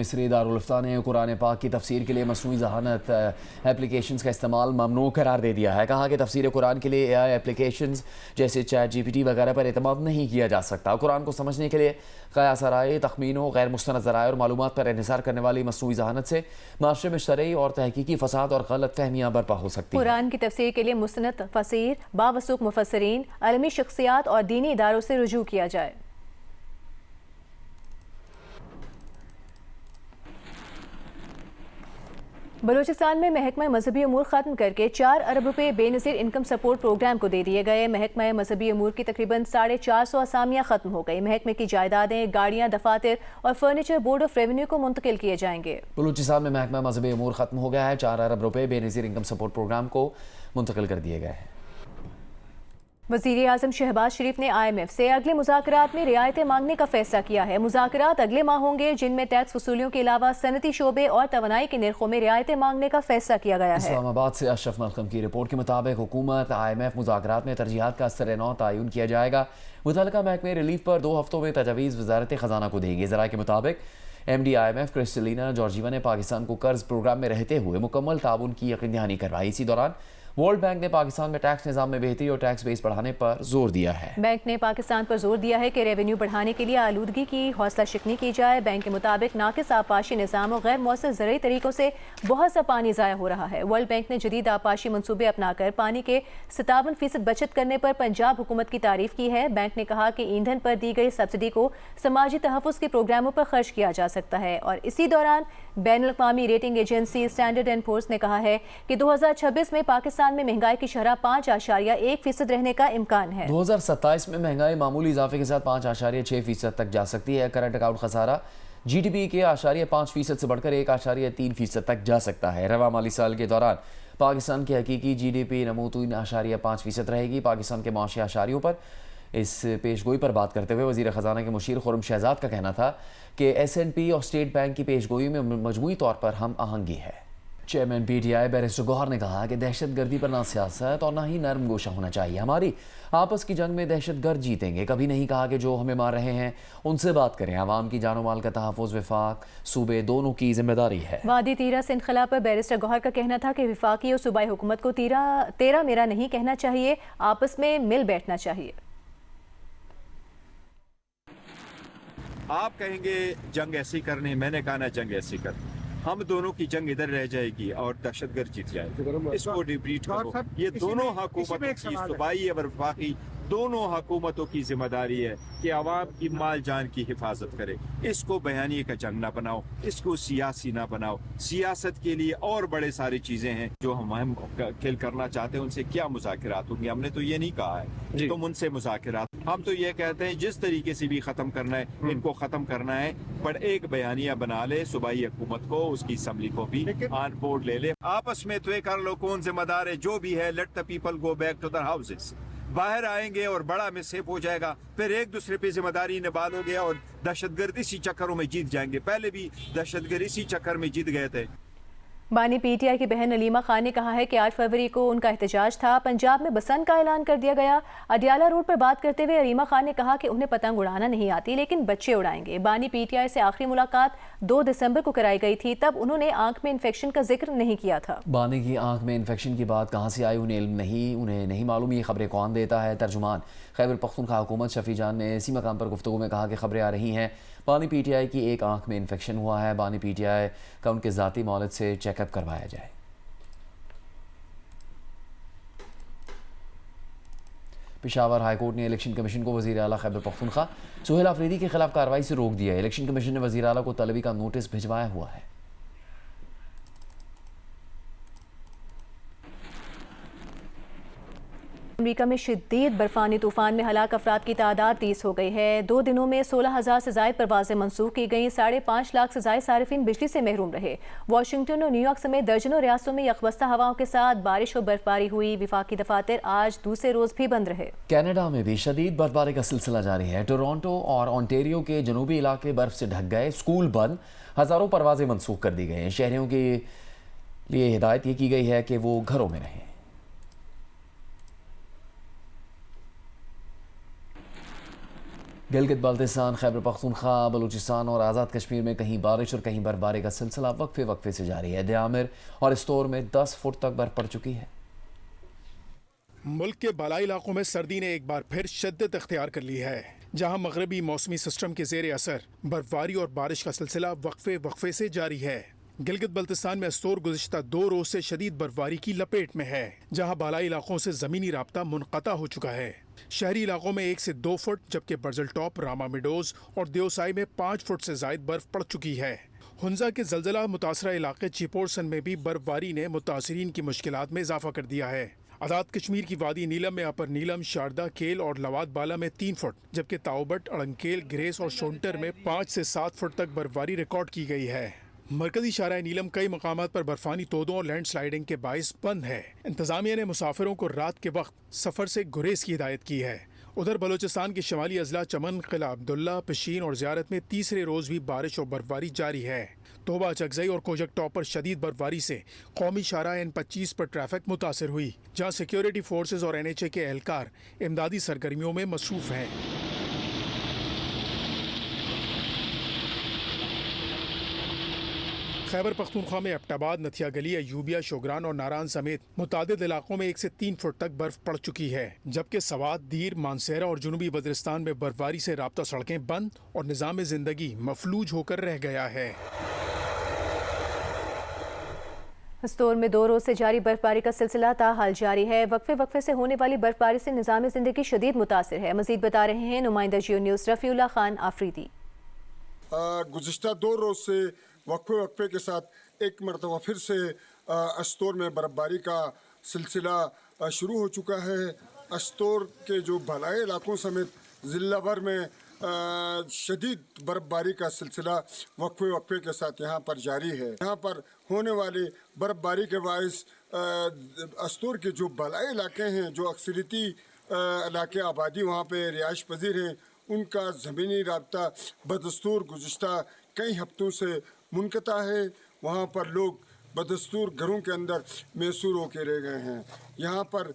مصری دارالفتہ نے قرآن پاک کی تفسیر کے لیے مصنوعی ذہانت اپلیکیشنز کا استعمال ممنوع قرار دے دیا ہے. کہا کہ تفسیر قرآن کے لیے اے آئی اپلیکیشنز جیسے چیٹ جی پی ٹی وغیرہ پر اعتماد نہیں کیا جا سکتا. قرآن کو سمجھنے کے لیے قیاس آرائی، تخمینوں، غیر مستند ذرائع اور معلومات پر انحصار کرنے والی مصنوعی ذہانت سے معاشرے میں شرعی اور تحقیقی فساد اور غلط فہمیاں برپا ہو سکتی ہیں. قرآن کی تفسیر کے لیے مستند فسیر، باوثوق مفسرین، عالمی شخصیات اور دینی اداروں سے رجوع کیا جائے. بلوچستان میں محکمہ مذہبی امور ختم کر کے 4 ارب روپے بے نظیر انکم سپورٹ پروگرام کو دے دیے گئے. محکمہ مذہبی امور کی تقریباً 450 اسامیاں ختم ہو گئی. محکمے کی جائیدادیں، گاڑیاں، دفاتر اور فرنیچر بورڈ آف ریونیو کو منتقل کیے جائیں گے. بلوچستان میں محکمہ مذہبی امور ختم ہو گیا ہے. 4 ارب روپے بے نظیر انکم سپورٹ پروگرام کو منتقل کر دیے گئے ہیں. وزیر اعظم شہباز شریف نے آئی ایم ایف سے اگلے مذاکرات میں رعایتیں مانگنے کا فیصلہ کیا ہے. مذاکرات اگلے ماہ ہوں گے جن میں ٹیکس وصولیوں کے علاوہ صنعتی شعبے اور توانائی کے نرخوں میں رعایتیں مانگنے کا فیصلہ کیا گیا ہے. اسلام آباد سے اشرف ملکم کی رپورٹ کے مطابق حکومت آئی ایم ایف مذاکرات میں ترجیحات کا اثر نو تعین کیا جائے گا. متعلقہ محکمے ریلیف پر 2 ہفتوں میں تجاویز وزارت خزانہ کو دیں گے. ذرائع کے مطابق M D I M F Kristalina Georgieva نے پاکستان کو قرض پروگرام میں رہتے ہوئے مکمل تعاون کی یقین دہانی کروائی. اسی دوران ورلڈ بینک نے پاکستان میں ٹیکس نظام میں بہتری اور ٹیکس بیس بڑھانے پر زور دیا ہے. بینک نے پاکستان پر زور دیا ہے کہ ریونیو بڑھانے کے لیے آلودگی کی حوصلہ شکنی کی جائے. بینک کے مطابق ناقص آبپاشی نظام اور غیر مؤثر زرعی طریقوں سے بہت سا پانی ضائع ہو رہا ہے. ورلڈ بینک نے جدید آبپاشی منصوبے اپنا کر پانی کے 57% بچت کرنے پر پنجاب حکومت کی تعریف کی ہے. بینک نے کہا کہ ایندھن پر دی گئی سبسڈی کو سماجی تحفظ کے پروگراموں پر خرچ کیا جا سکتا ہے. اور اسی دوران بین الاقوامی rating agency Standard and Poor's نے کہا ہے کہ 2026 میں پاکستان میں مہنگائی کی شرح 5.1% رہنے کا امکان ہے. 2027 میں مہنگائی معمولی اضافے کے ساتھ 5.6% تک جا سکتی ہے. کرنٹ اکاؤنٹ خسارہ جی ڈی پی کے 0.5% سے بڑھ کر 1.3% تک جا سکتا ہے. رواں مالی سال کے دوران پاکستان کی حقیقی جی ڈی پی نمو 3.5% رہے گی. پاکستان کے معاشی اشاریوں پر اس پیش گوئی پر بات کرتے ہوئے وزیر خزانہ کے مشیر خرم شہزاد کا کہنا تھا کہ ایس این پی اور اسٹیٹ بینک کی پیش گوئی میں مجموعی طور پر ہم آہنگی ہے. Chairman P T I barrister Gohar نے کہا کہ دہشت گردی پر نہ سیاست اور نہ ہی نرم گوشہ ہونا چاہیے. ہماری آپس کی جنگ میں دہشت گرد جیتیں گے. کبھی نہیں کہا کہ جو ہمیں مار رہے ہیں ان سے بات کریں. عوام کی جان و مال کا تحفظ وفاق صوبے دونوں کی ذمہ داری ہے. وادی تیرا سے انخلا پر بیرسٹر گوہر کا کہنا تھا کہ وفاقی اور صوبائی حکومت کو تیرا میرا نہیں کہنا چاہیے، آپس میں مل بیٹھنا چاہیے. آپ کہیں گے جنگ ایسی کرنی، میں نے کہا نا جنگ ایسی کرنی. ہم دونوں کی جنگ ادھر رہ جائے گی اور دہشت گرد جیت جائے گی. اس کو ڈیبریٹ کرو. یہ دونوں حکومتوں کی صوبائی اور وفاقی دونوں حکومتوں کی ذمہ داری ہے کہ عوام کی مال جان کی حفاظت کرے. اس کو بیانیے کا جنگ نہ بناؤ، اس کو سیاسی نہ بناؤ. سیاست کے لیے اور بڑے ساری چیزیں ہیں جو ہم کھل کرنا چاہتے ہیں. ان سے کیا مذاکرات ہوں گے؟ ہم نے تو یہ نہیں کہا ہے تم ان سے مذاکرات. ہم تو یہ کہتے ہیں جس طریقے سے بھی ختم کرنا ہے ان کو ختم کرنا ہے، پر ایک بیانیہ بنا لے صوبائی حکومت کو، اس کی اسمبلی کو بھی آن بورڈ لے لے. آپس میں طے کر لو کون ذمہ دار ہے. جو بھی ہے let the people go back to their houses. باہر آئیں گے اور بڑا مسہپ ہو جائے گا، پھر ایک دوسرے پہ ذمہ داری نبھا لو گے اور دہشت گرد اسی چکروں میں جیت جائیں گے. پہلے بھی دہشت گرد اسی چکر میں جیت گئے تھے. بانی پی ٹی آئی کی بہن علیمہ خان نے کہا ہے کہ 8 فروری کو ان کا احتجاج تھا. پنجاب میں بسنت کا اعلان کر دیا گیا. اڈیالہ روڈ پر بات کرتے ہوئے علیمہ خان نے کہا کہ انہیں پتنگ اڑانا نہیں آتی لیکن بچے اڑائیں گے. بانی پی ٹی آئی سے آخری ملاقات 2 دسمبر کو کرائی گئی تھی. تب انہوں نے آنکھ میں انفیکشن کا ذکر نہیں کیا تھا. بانی کی آنکھ میں انفیکشن کی بات کہاں سے آئی انہیں علم نہیں، انہیں نہیں معلوم یہ خبریں کون دیتا ہے. ترجمان خیبر پختونخوا حکومت شفیع جان نے اسی مقام پر گفتگو میں کہا کہ خبریں آ رہی ہیں بانی پی ٹی آئی کی ایک آنکھ میں انفیکشن ہوا ہے. بانی پی ٹی آئی کا ان کے ذاتی مولد سے چیک اپ کروایا جائے. پشاور ہائی کورٹ نے الیکشن کمیشن کو وزیر اعلیٰ خیبر پختونخوا سہیل آفریدی کے خلاف کارروائی سے روک دیا ہے. الیکشن کمیشن نے وزیر اعلیٰ کو طلبی کا نوٹس بھجوایا ہوا ہے. امریکہ میں شدید برفانی طوفان میں ہلاک افراد کی تعداد 30 ہو گئی ہے. 2 دنوں میں 16,000 سے زائد پروازیں منسوخ کی گئیں. 5.5 لاکھ سے زائد صارفین بجلی سے محروم رہے. واشنگٹن اور نیو یارک سمیت درجنوں ریاستوں میں یکبستہ ہواؤں کے ساتھ بارش اور برفباری ہوئی. وفاقی دفاتر آج دوسرے روز بھی بند رہے. کینیڈا میں بھی شدید برفباری کا سلسلہ جاری ہے. ٹورانٹو اور آنٹیریو کے جنوبی علاقے برف سے ڈھک گئے. اسکول بند، ہزاروں پروازیں منسوخ کر دی گئی. شہریوں کے لیے ہدایت یہ کی گئی ہے کہ وہ گھروں میں رہیں. گلگت بلتستان، خیبر پختونخوا، بلوچستان اور آزاد کشمیر میں کہیں بارش اور کہیں برفباری کا سلسلہ وقفے وقفے سے جاری ہے۔ دیامر اور استور میں 10 فٹ تک برف پڑ چکی ہے۔ ملک کے بالائی علاقوں میں سردی نے ایک بار پھر شدت اختیار کر لی ہے، جہاں مغربی موسمی سسٹم کے زیر اثر برفباری اور بارش کا سلسلہ وقفے وقفے سے جاری ہے۔ گلگت بلتستان میں استور گزشتہ 2 روز سے شدید برفباری کی لپیٹ میں ہے، جہاں بالائی علاقوں سے زمینی رابطہ منقطع ہو چکا ہے۔ شہری علاقوں میں 1 سے 2 فٹ، جبکہ برزل ٹاپ، راما میڈوز اور دیوسائی میں 5 فٹ سے زائد برف پڑ چکی ہے۔ ہنزا کے زلزلہ متاثرہ علاقے چیپورسن میں بھی برفباری نے متاثرین کی مشکلات میں اضافہ کر دیا ہے۔ آزاد کشمیر کی وادی نیلم میں اپر نیلم، شاردا، کیل اور لواد بالا میں 3 فٹ، جبکہ تاؤبٹ، اڑنکیل، گریس اور شونٹر میں 5 سے 7 فٹ تک برفباری ریکارڈ کی گئی ہے۔ مرکزی شاہراہ نیلم کئی مقامات پر برفانی تودوں اور لینڈ سلائیڈنگ کے باعث بند ہے۔ انتظامیہ نے مسافروں کو رات کے وقت سفر سے گریز کی ہدایت کی ہے۔ ادھر بلوچستان کے شمالی اضلاع چمن، قلعہ عبداللہ، پشین اور زیارت میں تیسرے روز بھی بارش اور برفباری جاری ہے۔ توبہ، چکزئی اور کوجک ٹاپ پر شدید برفباری سے قومی شاہراہ N25 پر ٹریفک متاثر ہوئی، جہاں سیکیورٹی فورسز اور NHA کے اہلکار امدادی سرگرمیوں میں مصروف ہیں۔ خیبر پختونخوا میں ایبٹ آباد، نتھیا گلی، ایوبیہ، شوگران اور ناران سمیت متعدد علاقوں میں 1 سے 3 فٹ تک برف پڑ چکی ہے، جبکہ سوات، دیر، مانسہرہ اور جنوبی وزیرستان میں برفباری سے رابطہ سڑکیں بند اور نظام زندگی مفلوج ہو کر رہ گیا ہے۔ استور میں 2 روز سے جاری برفباری کا سلسلہ تاحال جاری ہے۔ وقفے وقفے سے ہونے والی برفباری سے نظام زندگی شدید متاثر ہے۔ مزید بتا رہے ہیں نمائندہ جیو نیوز رفیع اللہ خان آفریدی۔ گزشتہ 2 روز سے وقفے وقفے کے ساتھ ایک مرتبہ پھر سے استور میں برفباری کا سلسلہ شروع ہو چکا ہے۔ استور کے جو بالائی علاقوں سمیت ضلع بھر میں شدید برفباری کا سلسلہ وقفے وقفے کے ساتھ یہاں پر جاری ہے۔ یہاں پر ہونے والی برفباری کے باعث استور کے جو بالائی علاقے ہیں، جو اکثریتی علاقے آبادی وہاں پہ رہائش پذیر ہیں، ان کا زمینی رابطہ بدستور گزشتہ کئی ہفتوں سے منقطع ہے۔ وہاں پر لوگ بدستور گھروں کے اندر محصور ہو کے رہ گئے ہیں۔ یہاں پر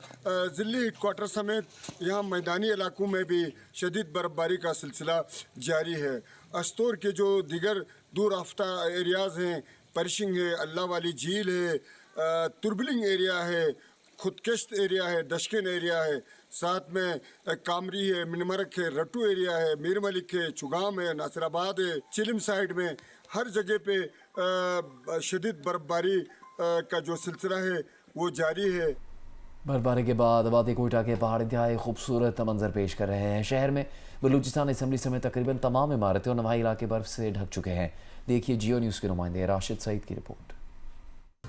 ضلعی ہیڈ کوارٹر سمیت یہاں میدانی علاقوں میں بھی شدید برفباری کا سلسلہ جاری ہے۔ استور کے جو دیگر دور افتہ ایریاز ہیں، پرشنگ ہے، اللہ والی جھیل ہے، تربلنگ ایریا ہے، خودکشت ایریا ہے، دشکن ایریا ہے، ساتھ میں کامری ہے، منمرک ہے، رٹو ایریا ہے، میر ملک ہے، چگام ہے، ناصر آباد ہے، چلم سائڈ میں ہر جگہ پہ شدید برفباری کا جو سلسلہ ہے وہ جاری ہے۔ برفباری کے بعد وادی کوئٹہ کے پہاڑ انتہائی خوبصورت منظر پیش کر رہے ہیں۔ شہر میں بلوچستان اسمبلی سمیت تقریباً تمام عمارتیں اور نواحی علاقے برف سے ڈھک چکے ہیں۔ دیکھیے جیو نیوز کے نمائندے راشد سعید کی رپورٹ۔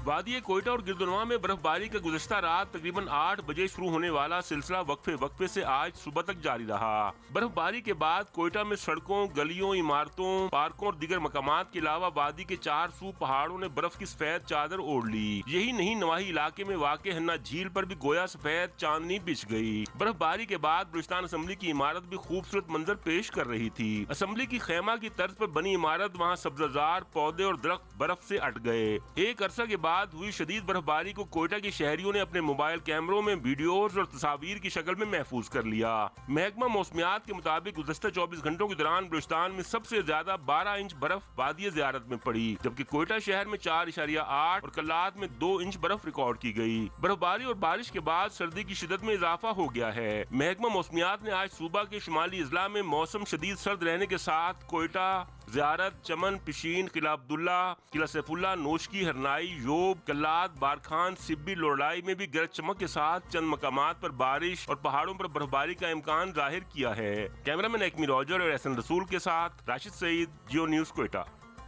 وادی کوئٹہ اور گردنواں میں برفباری کا گزشتہ رات تقریباً 8 بجے شروع ہونے والا سلسلہ وقفے وقفے سے آج صبح تک جاری رہا۔ برفباری کے بعد کوئٹہ میں سڑکوں، گلیوں، عمارتوں، پارکوں اور دیگر مقامات کے علاوہ وادی کے 4 سو پہاڑوں نے برف کی سفید چادر اوڑھ لی۔ یہی نہیں، نواحی علاقے میں واقع ہنہ جھیل پر بھی گویا سفید چاندنی بچھ گئی۔ برفباری کے بعد بلوچستان اسمبلی کی عمارت بھی خوبصورت منظر پیش کر رہی تھی۔ اسمبلی کی خیمہ کی طرز پر بنی عمارت، وہاں سبززار پودے اور درخت برف سے اٹ گئے۔ ایک عرصہ کے بعد ہوئی شدید برفباری کو کوئٹہ کے شہریوں نے اپنے موبائل کیمروں میں ویڈیوز اور تصاویر کی شکل میں محفوظ کر لیا۔ محکمہ موسمیات کے مطابق گزشتہ 24 گھنٹوں کے دوران بلوچستان میں سب سے زیادہ 12 انچ برف وادی زیارت میں پڑی، جبکہ کوئٹہ شہر میں 4.8 اور کلات میں 2 انچ برف ریکارڈ کی گئی۔ برفباری اور بارش کے بعد سردی کی شدت میں اضافہ ہو گیا ہے۔ محکمہ موسمیات نے آج صوبہ کے شمالی اضلاع میں موسم شدید سرد رہنے کے ساتھ کوئٹہ، زیارت، چمن، پشین، قلعہ عبداللہ، قلعہ سیف اللہ، نوشکی، ہرنائی، یوب، کلات، بارکھان، سبی، لوڑائی میں بھی گرج چمک کے ساتھ چند مقامات پر بارش اور پہاڑوں پر برفباری کا امکان ظاہر کیا ہے۔ کیمرہ مین ایکمی روجر اور احسن رسول کے ساتھ راشد سعید، جیو نیوز کوئٹہ۔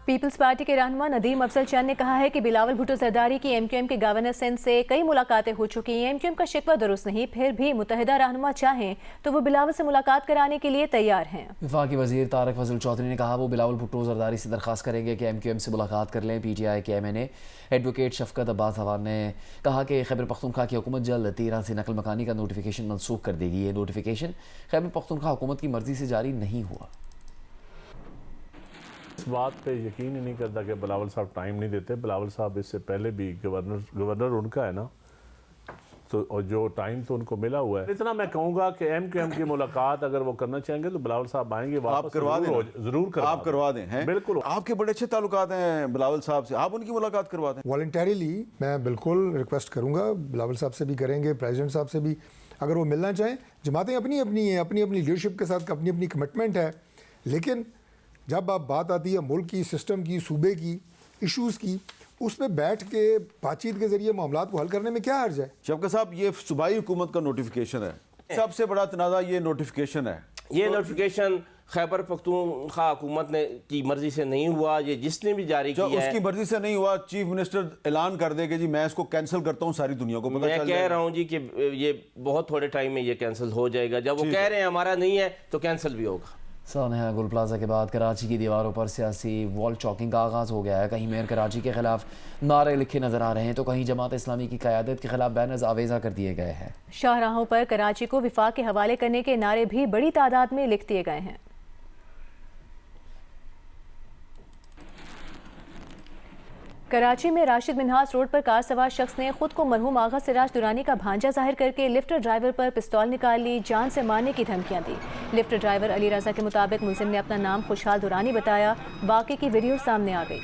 پیپلز پارٹی کے رہنما ندیم افضل چند نے کہا ہے کہ بلاول بھٹو زرداری کی MQM کے گورنر سندھ سے کئی ملاقاتیں ہو چکی ہیں۔ MQM کا شکوہ درست نہیں، پھر بھی متحدہ رہنما چاہیں تو وہ بلاول سے ملاقات کرانے کے لیے تیار ہیں۔ وفاقی وزیر طارق فضل چودھری نے کہا وہ بلاول بھٹو زرداری سے درخواست کریں گے کہ MQM سے ملاقات کر لیں۔ PTI کے MNA ایڈوکیٹ شفقت عباس حوان نے کہا کہ خیبر پختونخوا کی حکومت جلد 13 سے نقل مکانی کا نوٹیفیکیشن منسوخ کر دے گی۔ یہ نوٹیفیکیشن خیبر پختونخوا حکومت کی مرضی سے جاری نہیں ہوا۔ اس بات پہ یقین ہی نہیں کرتا کہ بلاول صاحب ٹائم نہیں دیتے۔ بلاول صاحب اس سے پہلے بھی گورنر ان کا ہے نا، تو اور جو ٹائم تو ان کو ملا ہوا ہے. اتنا میں کہوں گا کہ ایم کیو ایم کی ملاقات اگر وہ کرنا چاہیں گے تو بلاول صاحب آئیں گے واپس. آپ کروا دیں, ضرور آپ کروا دیں. بالکل, آپ کے بڑے اچھے تعلقات ہیں بلاول صاحب سے, آپ ان کی ملاقات کروا دیں. والنٹیریلی میں بالکل ریکویسٹ کروں گا, بلاول صاحب سے بھی کریں گے, پریزیڈنٹ صاحب سے بھی, اگر وہ ملنا چاہیں. جماعتیں اپنی اپنی ہیں, اپنی اپنی لیڈرشپ کے ساتھ اپنی اپنی کمٹمنٹ ہے, لیکن جب آپ بات آتی ہے ملک کی, سسٹم کی, صوبے کی ایشوز کی, اس پہ بیٹھ کے بات چیت کے ذریعے معاملات کو حل کرنے میں کیا حرج ہے؟ شوکت صاحب, یہ صوبائی حکومت کا نوٹیفیکیشن ہے, سب سے بڑا تنازع یہ نوٹیفیکیشن ہے. یہ نوٹیفیکیشن خیبر پختونخوا حکومت نے کی مرضی سے نہیں ہوا, یہ جس نے بھی جاری کیا ہے اس کی مرضی سے نہیں ہوا. چیف منسٹر اعلان کر دے کہ جی میں اس کو کینسل کرتا ہوں, ساری دنیا کو پتہ چل جائے. میں کہہ رہا ہوں جی کہ یہ بہت تھوڑے ٹائم میں یہ کینسل ہو جائے گا. جب وہ کہہ رہے ہیں ہمارا نہیں ہے تو کینسل بھی ہوگا. سانحہ گل پلازا کے بعد کراچی کی دیواروں پر سیاسی وال چاکنگ کا آغاز ہو گیا ہے. کہیں میئر کراچی کے خلاف نعرے لکھے نظر آ رہے ہیں تو کہیں جماعت اسلامی کی قیادت کے خلاف بینرز آویزہ کر دیے گئے ہیں. شاہراہوں پر کراچی کو وفاق کے حوالے کرنے کے نعرے بھی بڑی تعداد میں لکھ دیے گئے ہیں. کراچی میں راشد منہاس روڈ پر کار سوار شخص نے خود کو مرحوم آغا سراج درانی کا بھانجا ظاہر کر کے لفٹ ڈرائیور پر پستول نکال لی, جان سے مارنے کی دھمکیاں دی. لفٹ ڈرائیور علی رضا کے مطابق ملزم نے اپنا نام خوشحال درانی بتایا. واقعے کی ویڈیو سامنے آ گئی.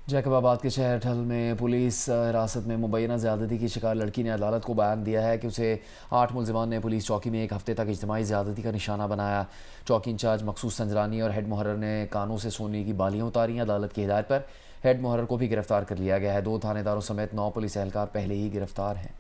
جیکب آباد کے شہر ٹھل میں پولیس حراست میں مبینہ زیادتی کی شکار لڑکی نے عدالت کو بیان دیا ہے کہ اسے 8 ملزمان نے پولیس چوکی میں 1 ہفتے تک اجتماعی زیادتی کا نشانہ بنایا. چوکی انچارج مخصوص سنجرانی اور ہیڈ محرر نے کانوں سے سونے کی بالیاں اتاری. عدالت کی ہدایت پر ہیڈ محرر کو بھی گرفتار کر لیا گیا ہے. 2 تھانے داروں سمیت 9 پولیس اہلکار پہلے ہی گرفتار ہیں.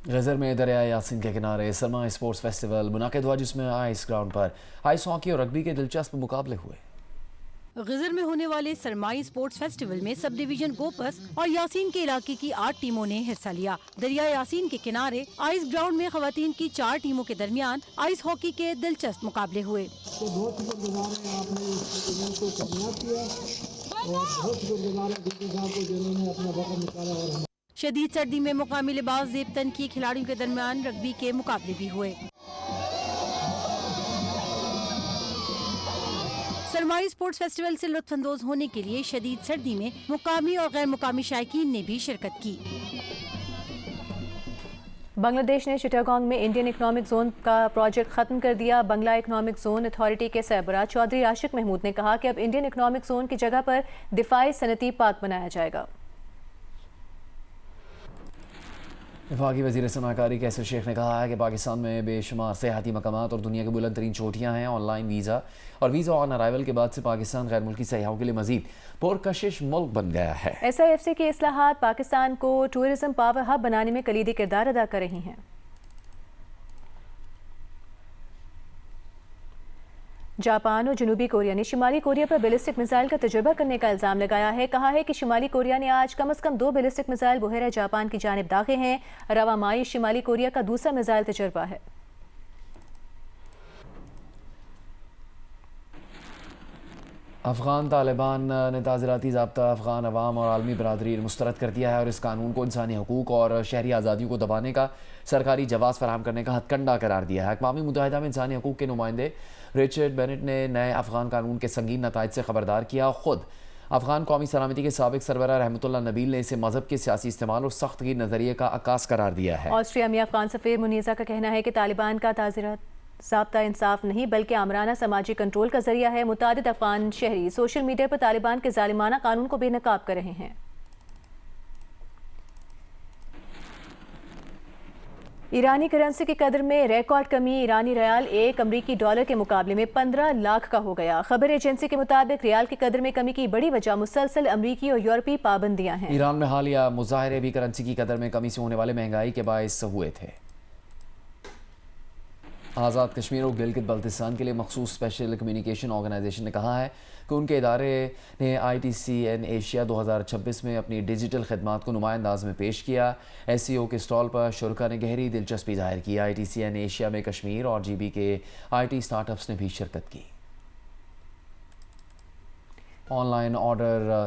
غزر میں دریائے یاسین کے کنارے سرما اسپورٹس فیسٹیول منعقد ہوا, جس میں آئس گراؤنڈ پر آئس ہاکی اور رگبی کے دلچسپ مقابلے ہوئے. غزر میں ہونے والے سرمائی اسپورٹس فیسٹیول میں سب ڈویژن گوپس اور یاسین کے علاقے کی 8 ٹیموں نے حصہ لیا. دریائے یاسین کے کنارے آئس گراؤنڈ میں خواتین کی 4 ٹیموں کے درمیان آئس ہاکی کے دلچسپ مقابلے ہوئے. شدید سردی میں مقامی لباس زیب تن کی کھلاڑیوں کے درمیان رگبی کے مقابلے بھی ہوئے. سرمائی اسپورٹس فیسٹیول سے لطف اندوز ہونے کے لیے شدید سردی میں مقامی اور غیر مقامی شائقین نے بھی شرکت کی. بنگلہ دیش نے چٹاگانگ میں انڈین اکنامک زون کا پروجیکٹ ختم کر دیا. بنگلہ اکنامک زون اتھارٹی کے سربراہ چودھری عاشق محمود نے کہا کہ اب انڈین اکنامک زون کی جگہ پر دفاعی صنعتی پارک بنایا جائے گا. وفاقی وزیر سرمایہ کاری کیسر شیخ نے کہا ہے کہ پاکستان میں بے شمار سیاحتی مقامات اور دنیا کی بلند ترین چوٹیاں ہیں. آن لائن ویزا اور ویزا آن ارائیول کے بعد سے پاکستان غیر ملکی سیاحوں کے لیے مزید پرکشش ملک بن گیا ہے. SIFC کی اصلاحات پاکستان کو ٹورزم پاور ہب بنانے میں کلیدی کردار ادا کر رہی ہیں. جاپان اور جنوبی کوریا نے شمالی کوریا پر بیلسٹک میزائل کا تجربہ کرنے کا الزام لگایا ہے. کہا ہے کہ شمالی کوریا نے آج کم از کم 2 بیلسٹک میزائل بحیرہ جاپان کی جانب داغے ہیں. رواں ماہ شمالی کوریا کا دوسرا میزائل تجربہ ہے. افغان طالبان نے تعزیراتی ضابطہ افغان عوام اور عالمی برادری مسترد کر دیا ہے اور اس قانون کو انسانی حقوق اور شہری آزادیوں کو دبانے کا سرکاری جواز فراہم کرنے کا ہتھ کنڈا قرار دیا ہے. اقوام متحدہ میں انسانی حقوق کے نمائندے رچرڈ بینٹ نے نئے افغان قانون کے سنگین نتائج سے خبردار کیا. خود افغان قومی سلامتی کے سابق سربراہ رحمت اللہ نبیل نے اسے مذہب کے سیاسی استعمال اور سخت گیر نظریے کا عکاس قرار دیا ہے. آسٹریا میں افغان سفیر منیزہ کا کہنا ہے کہ طالبان کا تعزیرات ضابطہ انصاف نہیں بلکہ آمرانہ سماجی کنٹرول کا ذریعہ ہے. متعدد افغان شہری سوشل میڈیا پر طالبان کے ظالمانہ قانون کو بے نقاب کر رہے ہیں. ایرانی کرنسی کی قدر میں ریکارڈ کمی. ایرانی ریال 1 امریکی ڈالر کے مقابلے میں 15 لاکھ کا ہو گیا. خبر ایجنسی کے مطابق ریال کی قدر میں کمی کی بڑی وجہ مسلسل امریکی اور یورپی پابندیاں ہیں. ایران میں حالیہ مظاہرے بھی کرنسی کی قدر میں کمی سے ہونے والے مہنگائی کے باعث ہوئے تھے. آزاد کشمیر اور گلگت بلتستان کے لیے مخصوص اسپیشل کمیونیکیشن آرگنائزیشن نے کہا ہے کہ ان کے ادارے نے ITCN ایشیا 2026 میں اپنی ڈیجیٹل خدمات کو نمایاں انداز میں پیش کیا. SEO کے اسٹال پر شرکا نے گہری دلچسپی ظاہر کی. ITCN ایشیا میں کشمیر اور GB کے IT اسٹارٹ اپس نے بھی شرکت کی. On line order